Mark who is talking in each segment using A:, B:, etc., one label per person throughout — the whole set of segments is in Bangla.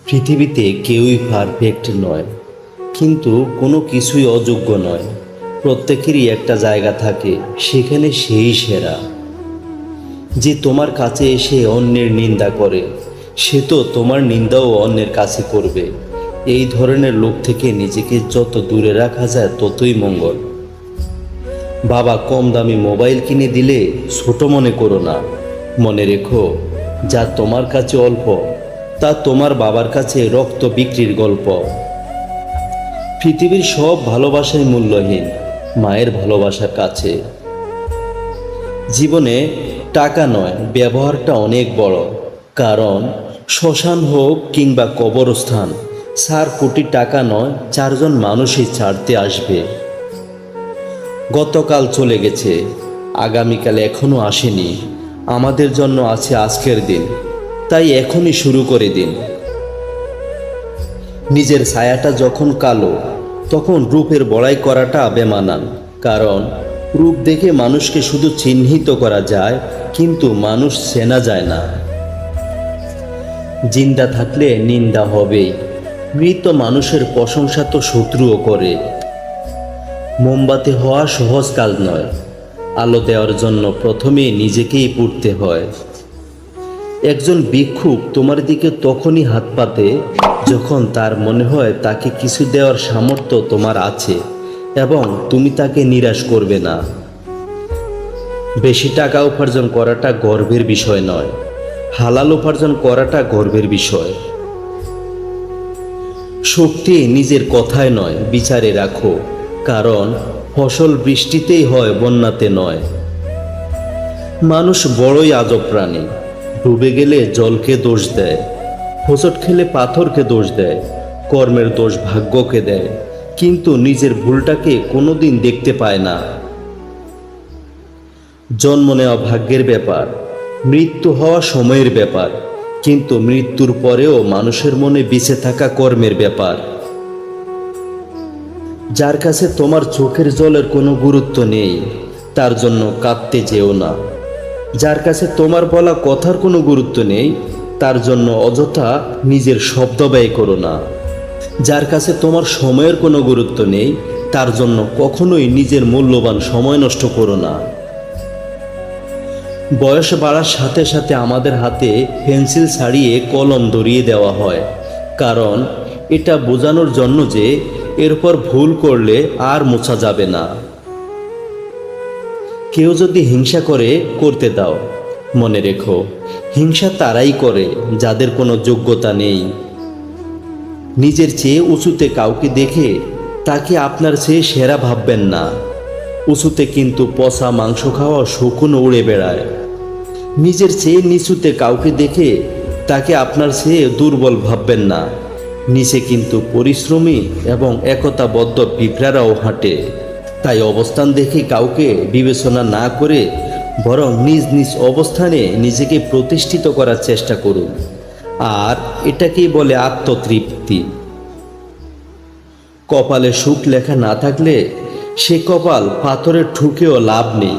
A: পৃথিবীতে কেউই পারফেক্ট নয়, কিন্তু কোনো কিছুই অযোগ্য নয়। প্রত্যেকেরই একটা জায়গা থাকে, সেখানে সেই সেরা। যে তোমার কাছে এসে অন্যের নিন্দা করে, সে তো তোমার নিন্দাও অন্যের কাছে করবে। এই ধরনের লোক থেকে নিজেকে যত দূরে রাখা যায় ততই মঙ্গল। বাবা কম দামি মোবাইল কিনে দিলে ছোট মনে করো না। মনে রেখো, যা তোমার কাছে অল্প তা তোমার বাবার কাছে রক্ত বিক্রির গল্প। পৃথিবীর সব ভালোবাসাই মূল্যহীন মায়ের ভালোবাসার কাছে। জীবনে টাকা নয়, ব্যবহারটা অনেক বড়। কারণ শ্মশান হোক কিংবা কবরস্থান, 4 কোটি টাকা নয়, 4জন মানুষই ছাড়তে আসবে। গতকাল চলে গেছে, আগামীকাল এখনো আসেনি। আমাদের জন্য আছে আজকের দিন, তাই এখনই শুরু করে দিন। নিজের ছায়াটা যখন কালো, তখন রূপের বড়াই করাটা বেমানান। কারণ রূপ দেখে মানুষকে শুধু চিহ্নিত করা যায়, কিন্তু মানুষ চেনা যায় না। জিন্দা থাকলে নিন্দা হবেই, মৃত মানুষের প্রশংসা তো শত্রুও করে। মোমবাতি হওয়া সহজ কাজ নয়, আলো দেওয়ার জন্য প্রথমে নিজেকেই পুড়তে হয়। একজন ভিক্ষুক তোমার দিকে তখনই হাত পাতে যখন তার মনে হয় তাকে কিছু দেওয়ার সামর্থ্য তোমার আছে এবং তুমি তাকে নিরাশ করবে না। বেশি টাকা উপার্জন করাটা গর্বের বিষয় নয়, হালাল উপার্জন করাটা গর্বের বিষয়। শক্তি নিজের কথায় নয়, বিচারে রাখো। কারণ ফসল বৃষ্টিতেই হয়, বন্যাতে নয়। মানুষ বড়ই আজব প্রাণী। ডুবে গেলে জলকে দোষ দেয়, হোঁচট খেলে পাথরকে দোষ দেয়, কর্মের দোষ ভাগ্যকে দেয়, কিন্তু নিজের ভুলটাকে কোনোদিন দেখতে পায় না। জন্ম নেওয়া ভাগ্যের ব্যাপার, মৃত্যু হওয়া সময়ের ব্যাপার, কিন্তু মৃত্যুর পরেও মানুষের মনে বেঁচে থাকা কর্মের ব্যাপার। যার কাছে তোমার চোখের জলের কোনো গুরুত্ব নেই, তার জন্য কাঁদতে যেও না। যার কাছে তোমার বলা কথার কোনো গুরুত্ব নেই, তার জন্য অযথা নিজের শব্দ ব্যয় করো না। যার কাছে তোমার সময়ের কোনো গুরুত্ব নেই, তার জন্য কখনোই নিজের মূল্যবান সময় নষ্ট করো না। বয়স বাড়ার সাথে সাথে আমাদের হাতে পেন্সিল ছাড়িয়ে কলম ধরিয়ে দেওয়া হয়, কারণ এটা বোঝানোর জন্য যে এরপর ভুল করলে আর মোছা যাবে না। কেউ যদি হিংসা করে, করতে দাও। মনে রেখো, হিংসা তারাই করে যাদের কোনো যোগ্যতা নেই। নিজের চেয়ে উঁচুতে কাউকে দেখে তাকে আপনার চেয়ে সেরা ভাববেন না। উঁচুতে কিন্তু পচা মাংস খাওয়া শকুন উড়ে বেড়ায়। নিজের চেয়ে নিচুতে কাউকে দেখে তাকে আপনার চেয়ে দুর্বল ভাববেন না। নিচে কিন্তু পরিশ্রমী এবং একতাবদ্ধ পিঁপড়ারাও হাঁটে। তাই অবস্থান দেখে কাউকে বিবেচনা না করে বরং নিজ নিজ অবস্থানে নিজেকে প্রতিষ্ঠিত করার চেষ্টা করুন। আর এটাকেই বলে আত্মতৃপ্তি। কপালে সুখ লেখা না থাকলে সে কপাল পাথরে ঠুকেও লাভ নেই।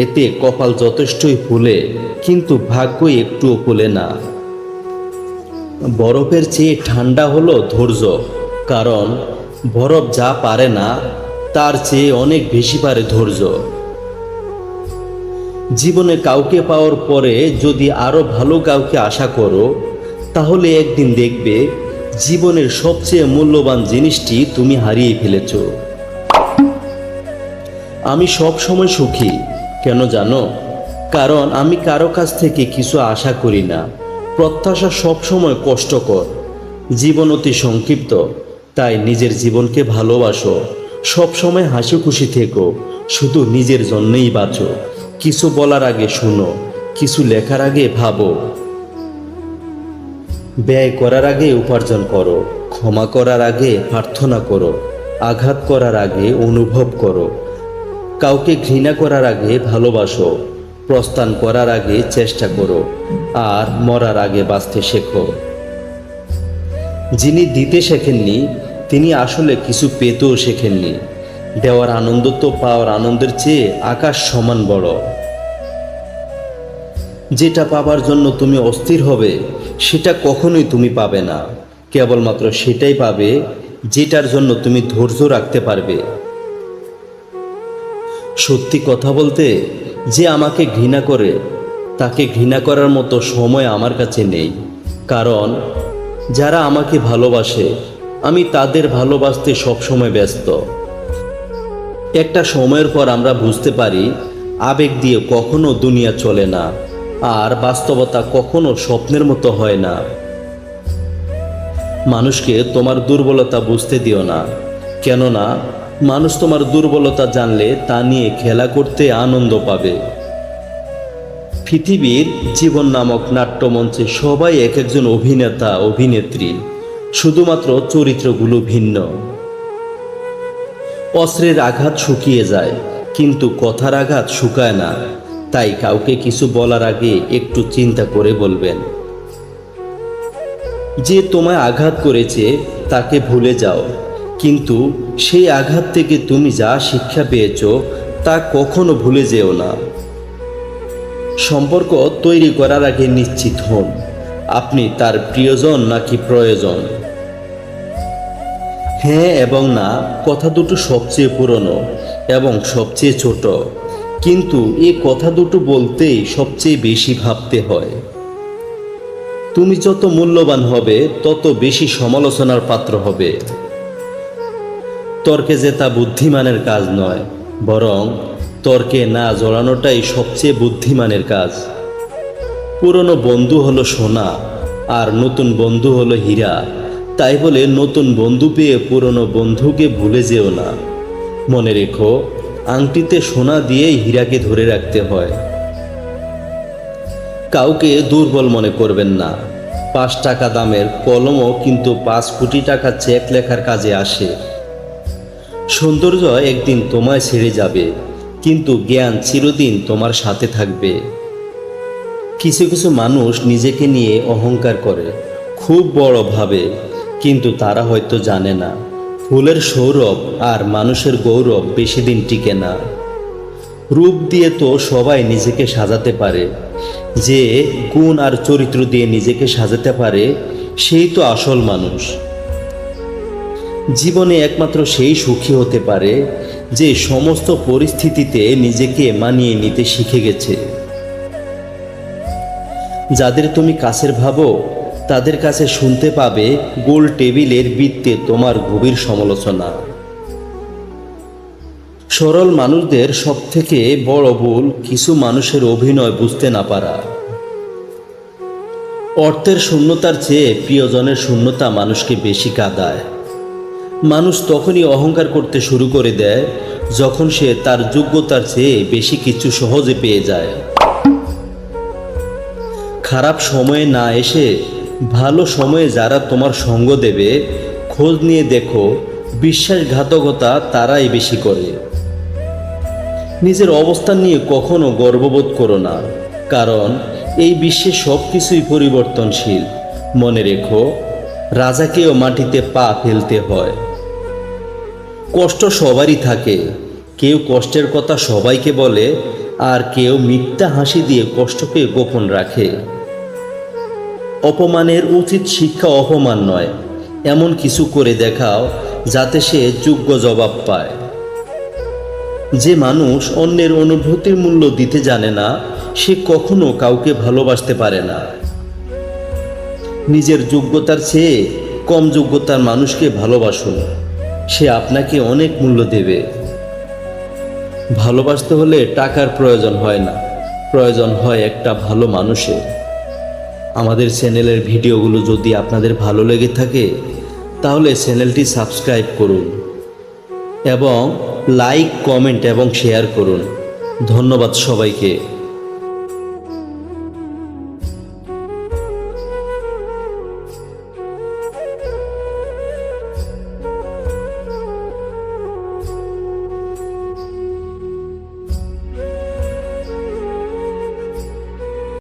A: এতে কপাল যথেষ্টই ফুলে, কিন্তু ভাগ্য একটুও ফুলে না। বরফের চেয়ে ঠান্ডা হলো ধৈর্য। কারণ বরফ যা পারে না, তার চেয়ে অনেক বেশি পারে ধৈর্য। জীবনে কাউকে পাওয়ার পরে যদি আরো ভালো কাউকে আশা করো, তাহলে একদিন দেখবে জীবনের সবচেয়ে মূল্যবান জিনিসটি তুমি হারিয়ে ফেলেছ। আমি সব সময় সুখী, কেন জানো? কারণ আমি কারো কাছ থেকে কিছু আশা করি না। প্রত্যাশা সবসময় কষ্টকর। জীবন অতি সংক্ষিপ্ত, তাই নিজের জীবনকে ভালোবাসো। সবসময় হাসি খুশি থেকো, শুধু নিজের জন্যই বাঁচো। কিছু বলার আগে শুনো, কিছু লেখার আগে ভাবো। ব্যয় করার আগে উপার্জন করো, ক্ষমা করার আগে প্রার্থনা করো, আঘাত করার আগে অনুভব করো। কাউকে ঘৃণা করার আগে ভালোবাসো, প্রস্থান করার আগে চেষ্টা করো, আর মরার আগে বাঁচতে শেখো। যিনি দিতে শেখেননি, তিনি আসলে কিছু পেতেও শেখেননি। দেওয়ার আনন্দ তো পাওয়ার আনন্দের চেয়ে আকাশ সমান বড়। যেটা পাবার জন্য তুমি অস্থির হবে, সেটা কখনোই তুমি পাবে না। কেবলমাত্র সেটাই পাবে যেটার জন্য তুমি ধৈর্য রাখতে পারবে। সত্যি কথা বলতে, যে আমাকে ঘৃণা করে তাকে ঘৃণা করার মতো সময় আমার কাছে নেই। কারণ যারা আমাকে ভালোবাসে আমি তাদের ভালোবাসতে সবসময় ব্যস্ত। একটা সময়ের পর আমরা বুঝতে পারি আবেগ দিয়ে কখনো দুনিয়া চলে না, আর বাস্তবতা কখনো স্বপ্নের মতো হয় না। মানুষকে তোমার দুর্বলতা বুঝতে দিও না, কেননা মানুষ তোমার দুর্বলতা জানলে তা নিয়ে খেলা করতে আনন্দ পাবে। পৃথিবীর জীবন নামক নাট্যমঞ্চে সবাই এক একজন অভিনেতা অভিনেত্রী, শুধুমাত্র চরিত্রগুলো ভিন্ন। অস্ত্রের আঘাত শুকিয়ে যায়, কিন্তু কথার আঘাত শুকায় না। তাই কাউকে কিছু বলার আগে একটু চিন্তা করে বলবেন। যে তোমায় আঘাত করেছে তাকে ভুলে যাও, কিন্তু সেই আঘাত থেকে তুমি যা শিক্ষা পেয়েছ তা কখনো ভুলে যেও না। সম্পর্ক তৈরি করার আগে নিশ্চিত হন আপনি তার প্রিয়জন নাকি প্রয়োজন। হ্যাঁ এবং না কথা দুটো সবচেয়ে পুরনো এবং সবচেয়ে ছোট, কিন্তু এই কথা দুটো বলতেই সবচেয়ে বেশি ভাবতে হয়। তুমি যত মূল্যবান হবে তত বেশি সমালোচনার পাত্র হবে। তর্কে জেতা বুদ্ধিমানের কাজ নয়, বরং তর্কে না জড়ানোটাই সবচেয়ে বুদ্ধিমানের কাজ। পুরনো বন্ধু হলো সোনা, আর নতুন বন্ধু হলো হীরা। তাই বলে নতুন বন্ধু পেয়ে পুরনো বন্ধুকে ভুলে যেও না। মনে রেখো, আংটিতে সোনা দিয়েই হীরাকে ধরে রাখতে হয়। কাউকে দুর্বল মনে করবেন না। 5 টাকা দামের কলমও কিন্তু 5 কোটি টাকা চেক লেখার কাজে আসে। সৌন্দর্য একদিন তোমায় ছেড়ে যাবে, কিন্তু জ্ঞান চিরদিন তোমার সাথে থাকবে। কিছু কিছু মানুষ নিজেকে নিয়ে অহংকার করে, খুব বড় ভাবে, কিন্তু তারা হয়তো জানে না ফুলের সৌরভ আর মানুষের গৌরব বেশি দিন টিকে না। রূপ দিয়ে তো সবাই নিজেকে সাজাতে পারে, যে গুণ আর চরিত্র দিয়ে নিজেকে সাজাতে পারে সেই তো আসল মানুষ। জীবনে একমাত্র সেই সুখী হতে পারে যে সমস্ত পরিস্থিতিতে নিজেকে মানিয়ে নিতে শিখে গেছে। যাদের তুমি কাছের ভাবো তাদের কাছে শুনতে পাবে গোল টেবিলের বৃত্তে তোমার গভীর সমালোচনা। সরল মানুষদের সবথেকে বড় ভুল কিছু মানুষের অভিনয় বুঝতে না পারা। অর্থের শূন্যতার চেয়ে প্রিয়জনের শূন্যতা মানুষকে বেশি কাঁদায়। মানুষ তখনই অহংকার করতে শুরু করে দেয় যখন সে তার যোগ্যতার চেয়ে বেশি কিছু সহজে পেয়ে যায়। খারাপ সময়ে না এসে ভালো সময়ে যারা তোমার সঙ্গ দেবে, খোঁজ নিয়ে দেখো বিশ্বাসঘাতকতা তারাই বেশি করে। নিজের অবস্থান নিয়ে কখনো গর্ববোধ করো না, কারণ এই বিশ্বে সব কিছুই পরিবর্তনশীল। মনে রেখো, রাজাকেও মাটিতে পা ফেলতে হয়। কষ্ট সবারই থাকে, কেউ কষ্টের কথা সবাইকে বলে, আর কেউ মিথ্যা হাসি দিয়ে কষ্টকে গোপন রাখে। অপমানের উচিত শিক্ষা অপমান নয়, এমন কিছু করে দেখাও যাতে সে যোগ্য জবাব পায়। যে মানুষ অন্যের অনুভূতির মূল্য দিতে জানে না, সে কখনো কাউকে ভালোবাসতে পারে না। নিজের যোগ্যতার চেয়ে কম যোগ্যতার মানুষকে ভালোবাসুন, সে আপনাকে অনেক মূল্য দেবে। ভালোবাসতে হলে টাকার প্রয়োজন হয় না, প্রয়োজন হয় একটা ভালো মানুষের। আমাদের চ্যানেলের ভিডিওগুলো যদি আপনাদের ভালো লেগে থাকে তাহলে চ্যানেলটি সাবস্ক্রাইব করুন এবং লাইক, কমেন্ট এবং শেয়ার করুন। ধন্যবাদ সবাইকে।